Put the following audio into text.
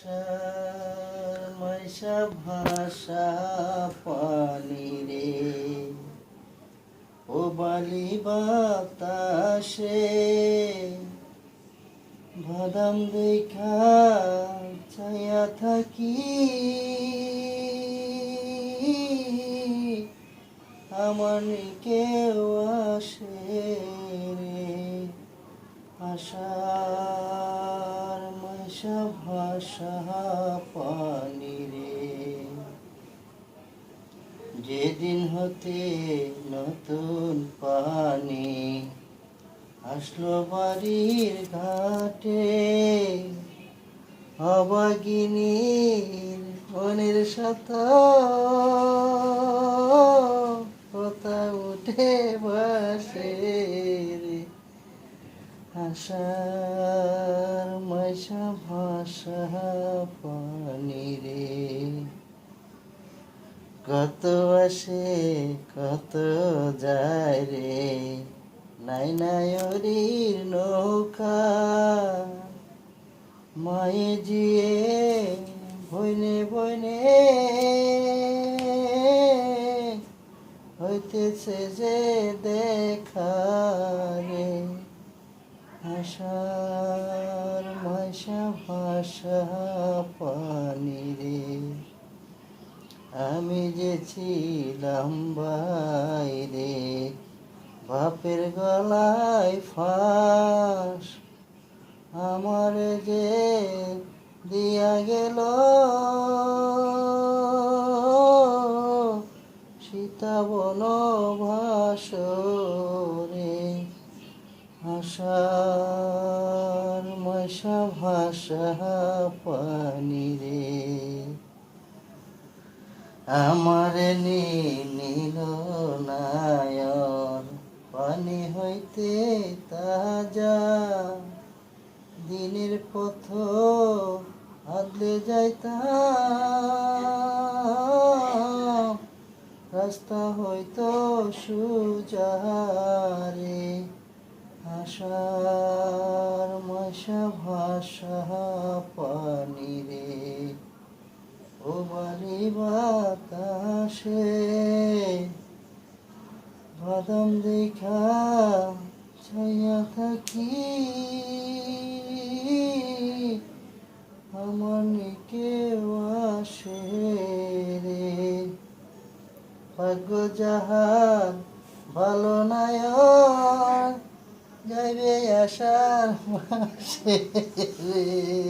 আশার মাইশা ভাষা পানি রে ও বালি বাতাসে বাদাম দেখা ছায়া থাকি আমার কেউ আসে রে আশার মাইশা ভাষা পানি রে যেদিন হতে নতুন পানি আসলো বাড়ির ঘাটে অবাগিনীর মনের সাথে কথা উঠে বসে রে আশার মাইশা ভাষা পানি রে কত আসে কত যায় রে নাই নায়রির নৌকা মায়ে জিয়ে বইনে বইনে হইতেছে যে দেখা রে আশার মাইশা ভাষা পানি রে আমি যে ছিলাম বাইরে বাপের গলায় ফাঁস আমার যে দিয়া গেল সীতা বনবাসরে আশার মাইশা ভাষা পানি রে আমার নীল নায়ন পানি হইতে তাজা দিনের পথ আদলে যাইতাম রাস্তা হইতো সুজারে আশার মাইশা ভাষা পানি রে ও বালি বাতাসে বাদাম দেখা ছায়া থাকি আমার কেউ আসে রে ভাগ্য যাহার ভালো নায়ক যাইবে আশার মাসে রে।